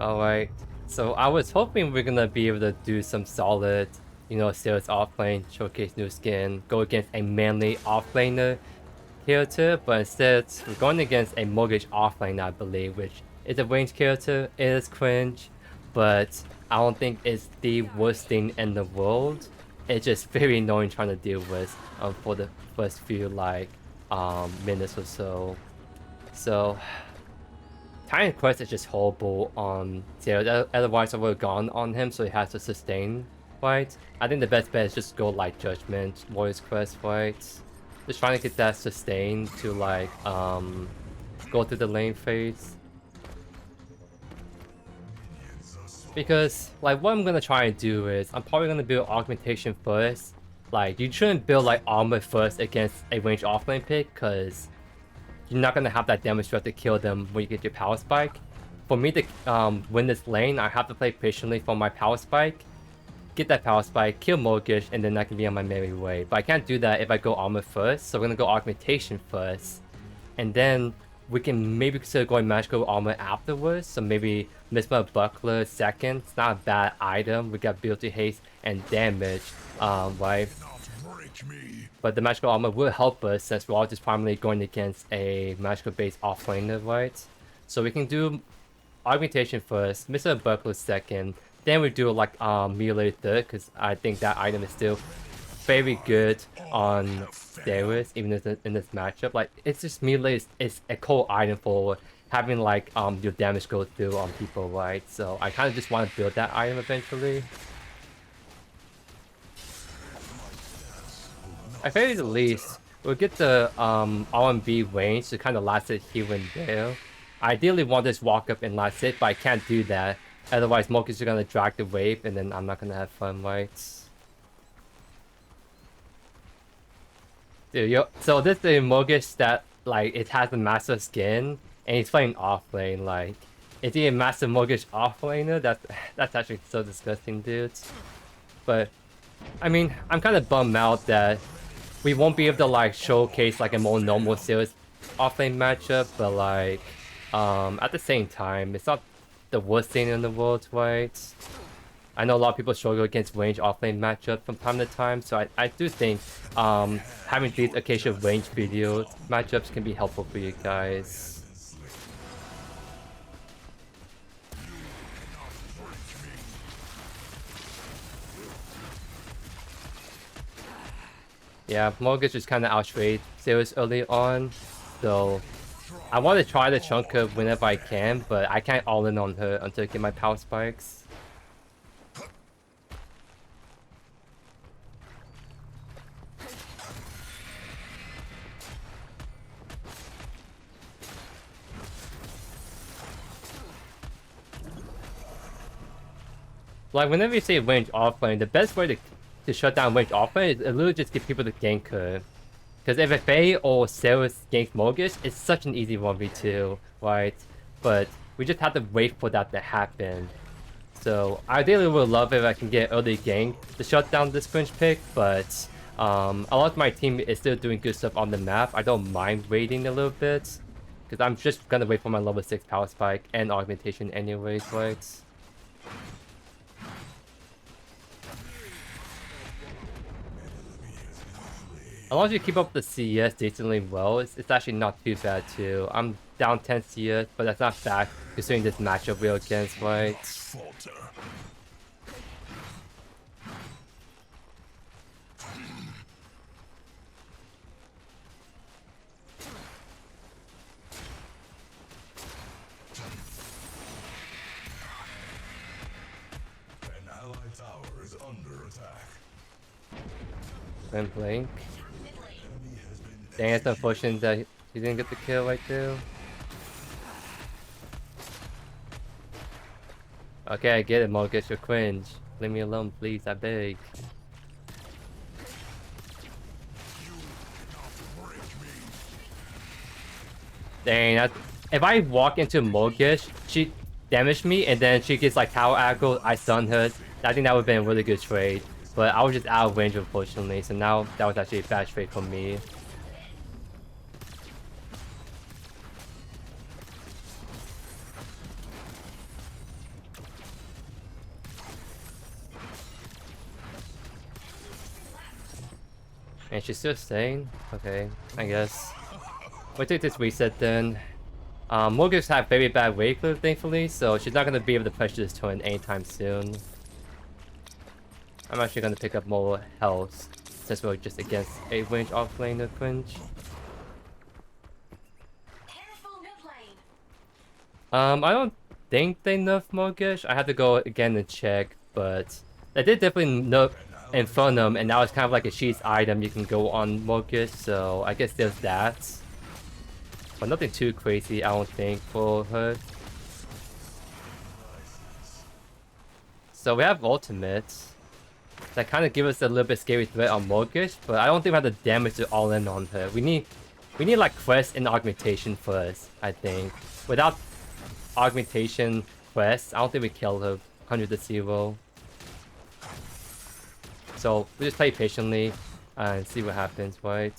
Alright, so I was hoping we're gonna be able to do some solid, serious offlane, showcase new skin, go against a manly offlaner character, but instead we're going against a mortgage offlane, I believe, which is a ranged character. It is cringe, but I don't think it's the worst thing in the world. It's just very annoying trying to deal with for the first few minutes or so. So Titan Crest is just horrible on Zero, otherwise I would have gone on him, so he has to sustain, right? I think the best bet is just go like Judgment, Warrior's Crest, right? Just trying to get that sustain to go through the lane phase. Because what I'm gonna try and do is I'm probably gonna build Augmentation first. You shouldn't build armor first against a ranged offlane pick, because you're not gonna have that damage threat to kill them when you get your power spike. For me to win this lane, I have to play patiently for my power spike, get that power spike, kill Mortgage, and then I can be on my merry way. But I can't do that if I go armor first, so we're gonna go Augmentation first, and then we can maybe consider going magical armor afterwards. So maybe Misma Buckler second. It's not a bad item. We got ability haste and damage, right? But the magical armor will help us since we're all just primarily going against a magical based offlaner, right? So we can do Augmentation first, Mr. Buckler second, then we do Mutilator third, because I think that item is still very good on Zarus, even in this matchup. It's just Mutilator is a cool item for having your damage go through on people, right? So I kind of just want to build that item eventually. At very least, we'll get the RMB range to kind of last it here and there. I ideally want this walk up and last it, but I can't do that. Otherwise, Moki's are gonna drag the wave, and then I'm not gonna have fun, right? Dude, yo, so this is a Mogish that it has a massive skin, and he's playing offlane. Is he a massive Mogish offlaner? That's actually so disgusting, dude. But I mean, I'm kind of bummed out that we won't be able to showcase a more normal serious offlane matchup, but at the same time, it's not the worst thing in the world, right? I know a lot of people struggle against range offlane matchup from time to time, so I do think having these occasional range video matchups can be helpful for you guys. Yeah, Mortgage just kind of outtrade Zarus early on, so I want to try to chunk her whenever I can, but I can't all in on her until I get my power spikes. Whenever you say range offlane, the best way to shut down range offlane is literally just get people to gank her. Because if a Faye or Zarus ganks Mortgage, it's such an easy 1v2, right? But we just have to wait for that to happen. So I ideally would love if I can get early gank to shut down this cringe pick, but a lot of my team is still doing good stuff on the map. I don't mind waiting a little bit, because I'm just gonna wait for my level 6 power spike and augmentation anyways, right? As long as you keep up the CS decently well, it's actually not too bad too. I'm down 10 CS, but that's not bad considering this matchup we're against, right? An allied tower is under attack. Then blink. Dang, it's unfortunate that he didn't get the kill right there. Okay, I get it, Mortgage, you're cringe. Leave me alone, please, I beg. Dang, if I walk into Mortgage, she damaged me, and then she gets tower aggro, I stun her. I think that would have been a really good trade. But I was just out of range, unfortunately, so now that was actually a bad trade for me. And she's still staying? Okay, I guess. We'll take this reset then. Morgus have very bad wave clear, thankfully, so she's not going to be able to pressure this turn anytime soon. I'm actually going to pick up more health, since we're just against a range offlaner cringe. I don't think they nerfed Morgus. I have to go again and check, but they did definitely nerf Infernum, and now it's kind of like a sheath item you can go on Morgus, so I guess there's that. But nothing too crazy, I don't think, for her. So we have ultimates that kind of give us a little bit scary threat on Morgus, but I don't think we have the damage to all in on her. We need like Crest and Augmentation first, I think. Without Augmentation Crest, I don't think we kill her 100-0. So we just play patiently and see what happens, right?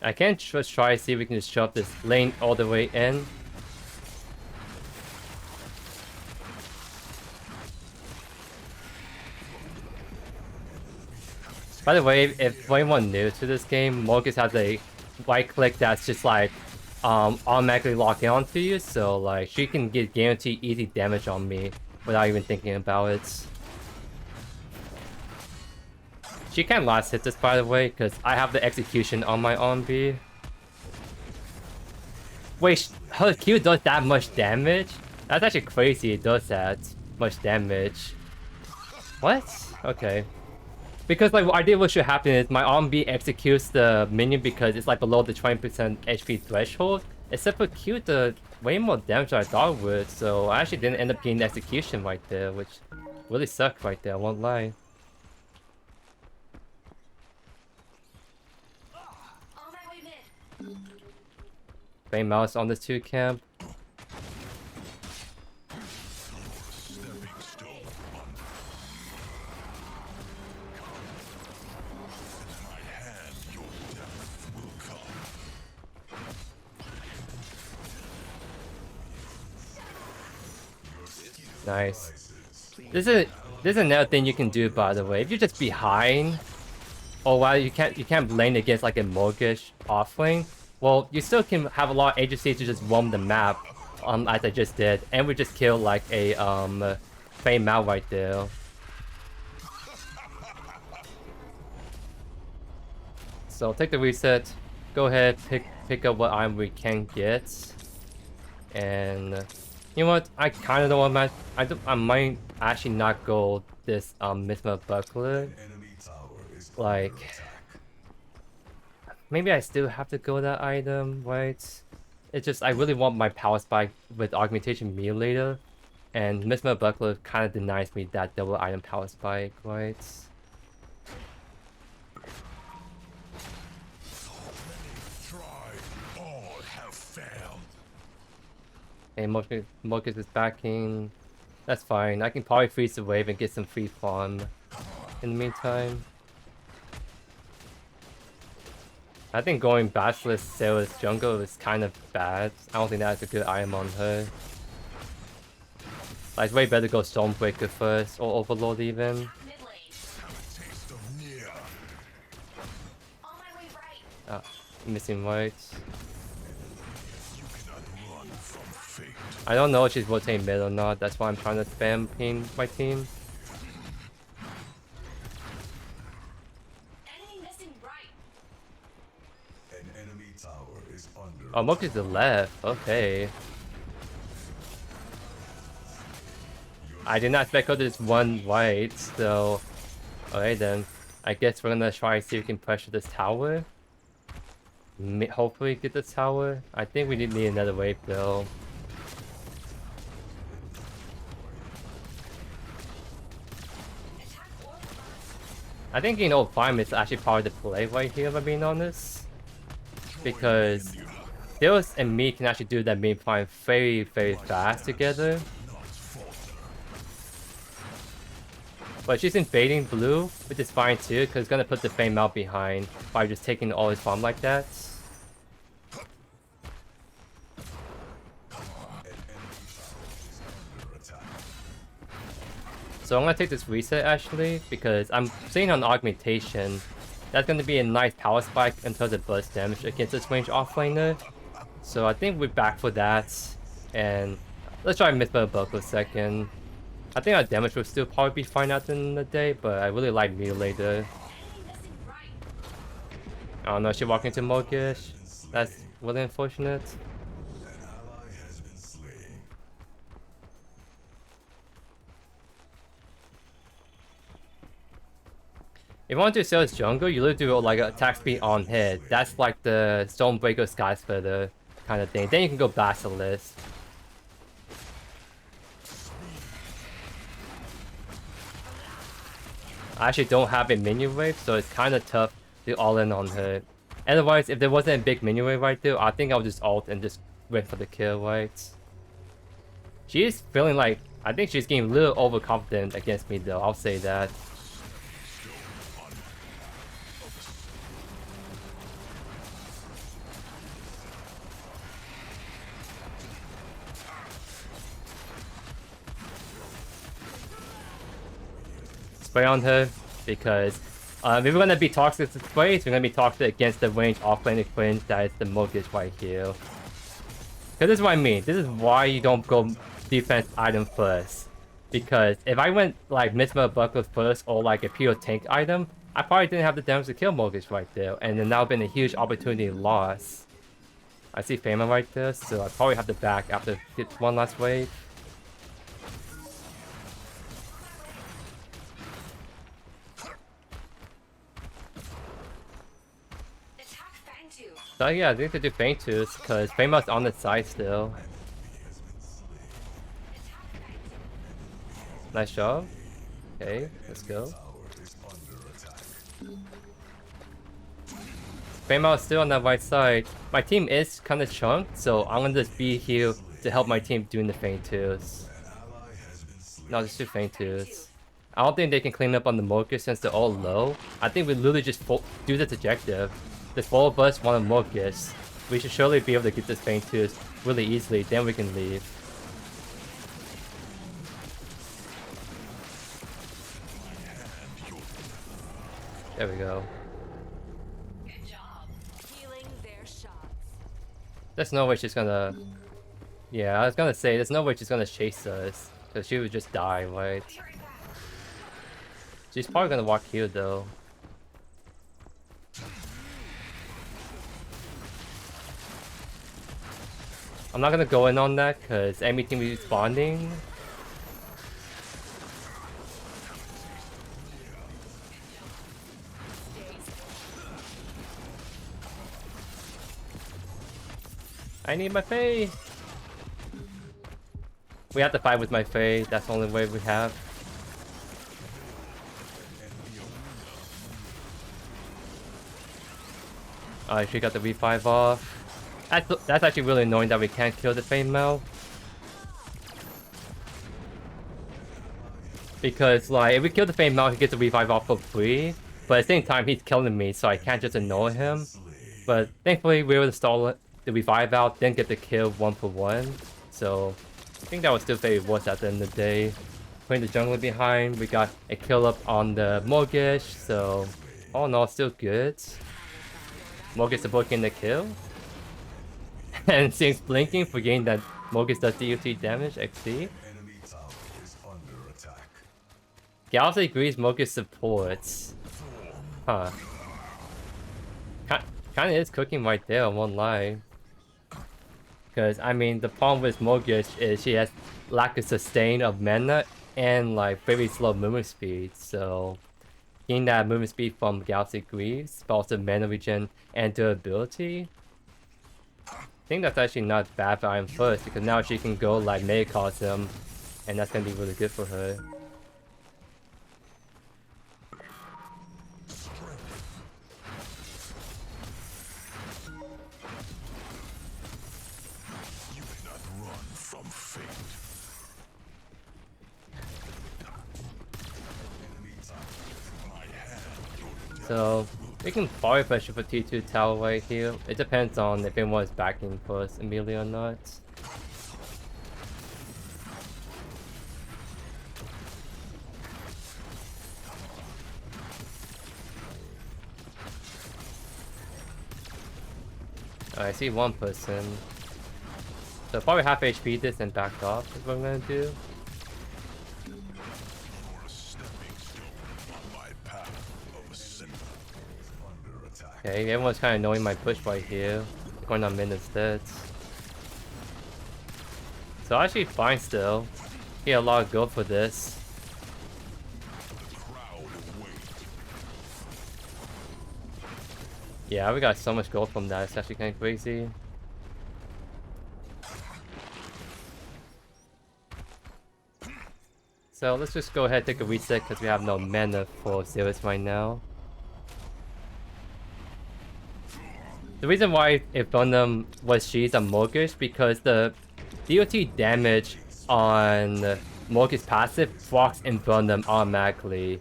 I can just try to see if we can just shove this lane all the way in. By the way, if anyone new to this game, Morgus has a right click that's just like automatically locked in onto you, so like she can get guaranteed easy damage on me without even thinking about it. She can last hit this, by the way, because I have the execution on my OMB. Wait, her Q does that much damage? That's actually crazy, it does that much damage. What? Okay. Because like ideally what should happen is my OMB executes the minion because it's like below the 20% HP threshold. Except for Q does way more damage than I thought it would, so I actually didn't end up getting the execution right there, which really sucked right there, I won't lie. Flame mouse on this 2 camp. Nice. This is another thing you can do, by the way. If you're just behind, or while you can't lane against like a Morgus offlane, well, you still can have a lot of agency to just roam the map, as I just did, and we just kill like a Flame Mount right there. So take the reset, go ahead, pick up what item we can get, and you know what? I kind of don't want I might actually not go this Mythma Buckler. Like, maybe I still have to go that item, right? It's just I really want my power spike with Augmentation Mutilator, and Mythma Buckler kind of denies me that double item power spike, right? Okay, Morgus is backing. That's fine. I can probably freeze the wave and get some free farm in the meantime. I think going Basilisk Sarah's jungle is kind of bad. I don't think that's a good item on her. Like, it's way better to go Stormbreaker first, or Overlord even. Ah, missing white. I don't know if she's rotating mid or not, that's why I'm trying to spam ping my team. Oh, Mook is the left, okay. I did not expect her to just one white, so... Okay then, I guess we're gonna try to see if we can pressure this tower. Hopefully get this tower. I think we need another wave though. I think, you know, Farm is actually part of the play right here, if I'm being honest. Because Deus and me can actually do that main farm very, very fast together. But she's invading blue, which is fine too, because it's going to put the Flame out behind by just taking all his farm like that. So I'm gonna take this reset actually, because I'm seeing on Augmentation, that's gonna be a nice power spike in terms of burst damage against this range offlaner. So I think we're back for that. And let's try Mythra Berserker for a second. I think our damage will still probably be fine at the end of the day, but I really like Mutilator. I don't know, she walked into Mogish. That's really unfortunate. If you want to sell this jungle, you literally do like attack speed on hit. That's like the Stonebreaker Skysplitter kind of thing. Then you can go Basilisk. I actually don't have a minion wave, so it's kind of tough to all in on her. Otherwise, if there wasn't a big minion wave right there, I think I'll just ult and just wait for the kill, right? She's feeling like, I think she's getting a little overconfident against me though, I'll say that. Spray on her, because if we're gonna be toxic to sprays, we're gonna be toxic against the range offlane Quinn that is the Mogish right here. Cause this is what I mean. This is why you don't go defense item first. Because if I went like Mythra Berserker first or like a pure tank item, I probably didn't have the damage to kill Mogish right there, and then that would have been a huge opportunity loss. I see Famine right there, so I probably have to back after hit one last wave. So yeah, I think they do Feint Tooth, because Famous on the side still. Nice job. Okay, let's go. Famous still on that right side. My team is kind of chunked, so I'm gonna just be here to help my team doing the Feint Tooths. No, just do Feint Tooths. I don't think they can clean up on the Mogish since they're all low. I think we literally just do this objective. There's 4 of us, 1 of Mogish. We should surely be able to get this Feint Tooth really easily, then we can leave. There we go. Good job. Healing their shots. There's no way she's gonna... Yeah, I was gonna say, there's no way she's gonna chase us. Because she would just die, right? She's probably gonna walk here though. I'm not gonna go in on that because enemy team is responding. I need my Fae. We have to fight with my Fae. That's the only way we have. Alright, she got the V5 off. That's actually really annoying that we can't kill the Fae Mel. Because, like, if we kill the Fae Mel, he gets the V5 off for free. But at the same time, he's killing me, so I can't just annoy him. But thankfully, we were able to stall the revive out, then get the kill 1 for 1. So, I think that was still very worth at the end of the day. Putting the jungler behind, we got a kill up on the Mogish, so all in all, still good. Mogish supporting the kill. And seeing blinking, forgetting that Mogish does DUT damage, XD. Gaia Greaves Mogish supports. Huh. Kinda is cooking right there, I won't lie. Because, I mean, the problem with Mogish is she has lack of sustain of mana and, like, very slow movement speed, so... Getting that movement speed from Gaia Greaves, but also mana regen and durability. I think that's actually not bad for Iron First, because now she can go, like, Mega Cosm, and that's gonna be really good for her. So, we can fire pressure for T2 tower right here. It depends on if anyone is backing for us immediately or not. I see one person. So probably half HP this and back off is what I'm gonna do. You're a stepping stone on my path of ascent. Under attack. Okay, everyone's kind of knowing my push right here. Going on mid instead. So actually fine still. Get a lot of gold for this. The crowd awaits. Yeah, we got so much gold from that. It's actually kind of crazy. So let's just go ahead and take a reset because we have no mana for Zarus right now. The reason why it burned them was she's a mortgage because the DOT damage on mortgage passive procs and burn them automatically.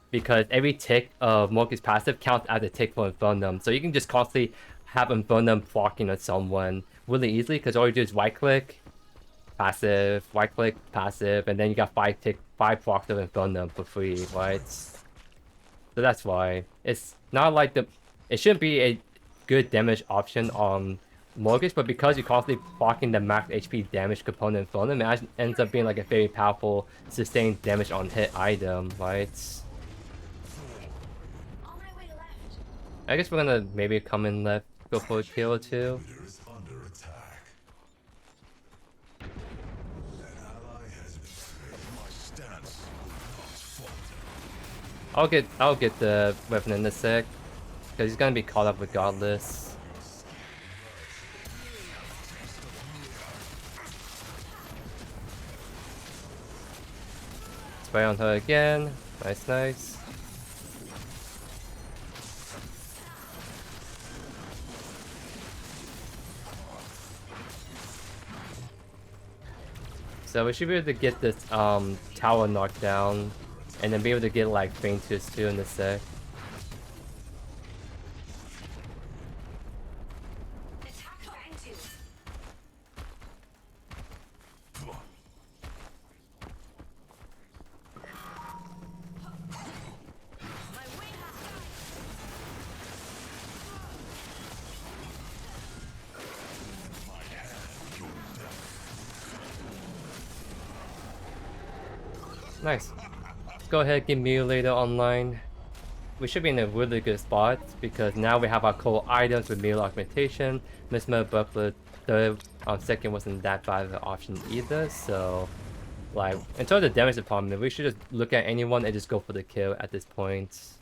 Because every tick of mortgage passive counts as a tick for burn them. So you can just constantly have them burn them procking on someone really easily because all you do is right click, passive, right click, passive, and then you got 5 procs and burn them for free, right? So that's why. It's not like it shouldn't be a good damage option on mortgage, but because you're constantly blocking the max HP damage component from them, it ends up being like a very powerful sustained damage on hit item, right? On my way left. I guess we're gonna maybe come in left, go for a kill or two. Leader is under attack. An ally has been slain. My stance will not falter. I'll get the weapon in a sec, because he's gonna be caught up regardless. Spray on her again. Nice, nice. So we should be able to get this tower knocked down, and then be able to get like Fainters too in a sec. Attack Fancus. My wings. Nice. Let's go ahead and get Mutilator online. We should be in a really good spot because now we have our core items with Meal Augmentation. Misma Buckler, the second wasn't that bad of an option either, so like in terms of damage department, we should just look at anyone and just go for the kill at this point.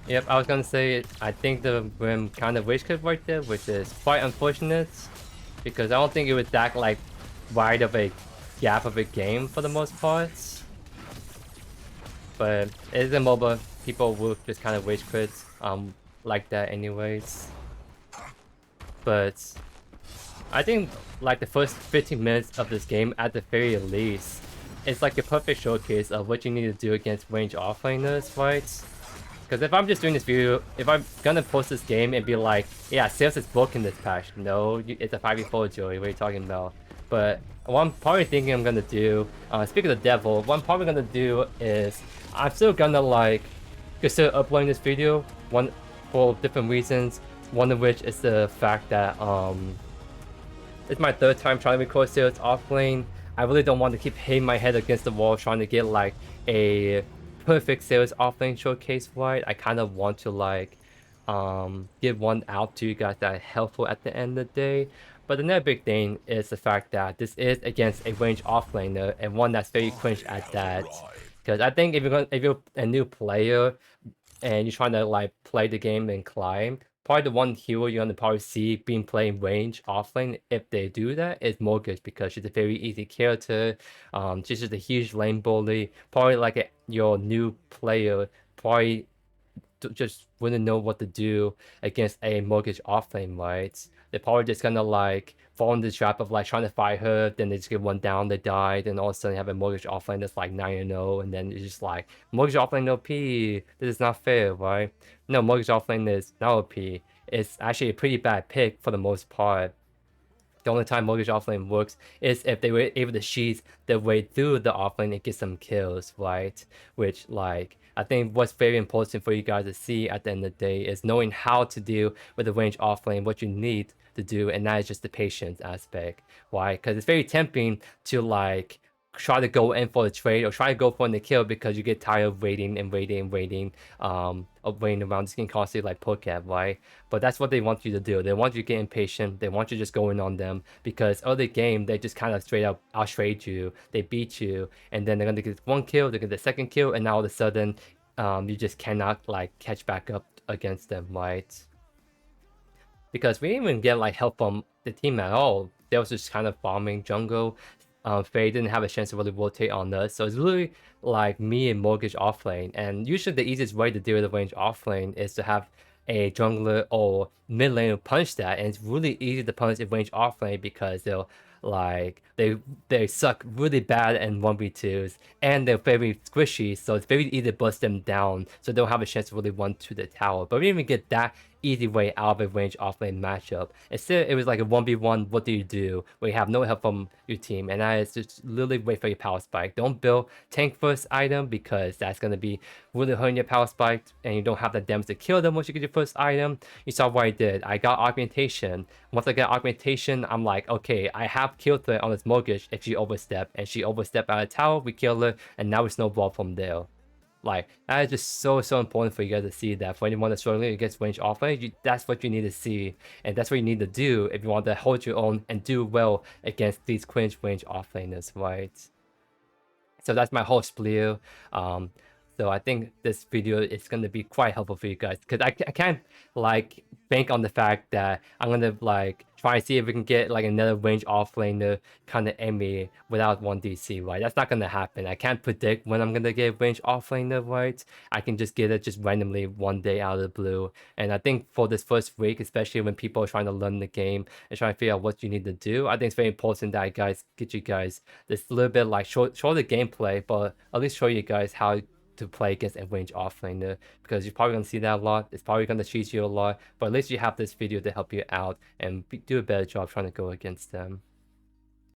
Yep, I was gonna say I think the Rim kind of wish could right there, which is quite unfortunate. Because I don't think it was that like wide of a gap of a game for the most part. But it is a MOBA. People will just kind of rage quit like that anyways. But I think like the first 15 minutes of this game at the very least, it's like a perfect showcase of what you need to do against ranged offlaners, right? Because if I'm just doing this video, if I'm gonna post this game and be like, yeah, sales is broken this patch. No, it's a 5v4, Joey, what are you talking about? But what I'm probably thinking I'm gonna do, speaking of the devil, what I'm probably gonna do is, I'm still gonna like, consider uploading this video, one for different reasons. One of which is the fact that, it's my third time trying to record sales offlane. I really don't want to keep hitting my head against the wall trying to get like a perfect sales offlane showcase right. I kind of want to like give one out to you guys that are helpful at the end of the day. But another big thing is the fact that this is against a ranged offlaner and one that's very cringe at that. Because I think if you're a new player and you're trying to like play the game and climb, probably the one hero you're gonna probably see being playing range offlane if they do that is Mortgage, because she's a very easy character. She's just a huge lane bully. Probably like your new player probably just wouldn't know what to do against a Mortgage offlane, right? They're probably just gonna like fall into the trap of like trying to fight her, then they just get one down, they die, then all of a sudden have a Mortgage offlane that's like 9-0, and then it's just like, Mortgage offlane OP, this is not fair, right? No, Mortgage offlane is not OP. It's actually a pretty bad pick for the most part. The only time Mortgage offlane works is if they were able to cheese their way through the offlane and get some kills, right? Which, like, I think what's very important for you guys to see at the end of the day is knowing how to deal with the range offlane, what you need to do, and that is just the patience aspect. Why? Because it's very tempting to like try to go in for the trade or try to go for the kill because you get tired of waiting and waiting and waiting, of waiting around. This can constantly like poke at, right? But that's what they want you to do. They want you to get impatient. They want you to just go in on them because early game they just kind of straight up outtrade you. They beat you, and then they're gonna get one kill, they get the second kill, and now all of a sudden, you just cannot like catch back up against them, right? Because we didn't even get like help from the team at all. They was just kind of farming jungle. Faye didn't have a chance to really rotate on us, so it's really like me and Mortgage offlane. And usually the easiest way to deal with the range offlane is to have a jungler or mid lane punch that, and it's really easy to punish a range offlane because they'll like they suck really bad in 1v2s and they're very squishy, so it's very easy to bust them down, so they don't have a chance to really run to the tower. But we didn't even get that easy way out of a range offlane matchup. Instead, it was like a 1v1, what do you do? Where you have no help from your team, and that is just literally wait for your power spike. Don't build tank first item because that's going to be really hurting your power spike, and you don't have the damage to kill them once you get your first item. You saw what I did. I got Augmentation. Once I got Augmentation, I'm like, okay, I have kill threat on this Mortgage if she overstep, and she overstep out of tower, we kill her, and now we snowball from there. Like, that is just so important for you guys to see that. For anyone that's struggling against range offlane, that's what you need to see. And that's what you need to do if you want to hold your own and do well against these cringe range offlaners, right? So that's my whole spiel. So I think this video is going to be quite helpful for you guys, because I can't like bank on the fact that I'm going to like try to see if we can get like another range offlaner kind of enemy without 1DC, right? That's not going to happen. I can't predict when I'm going to get range offlaner, right? I can just get it just randomly one day out of the blue. And I think for this first week, especially when people are trying to learn the game and trying to figure out what you need to do, I think it's very important that I get you guys this little bit like show the gameplay, but at least show you guys how to play against a range offlaner, because you're probably going to see that a lot. It's probably going to cheat you a lot, but at least you have this video to help you out and do a better job trying to go against them.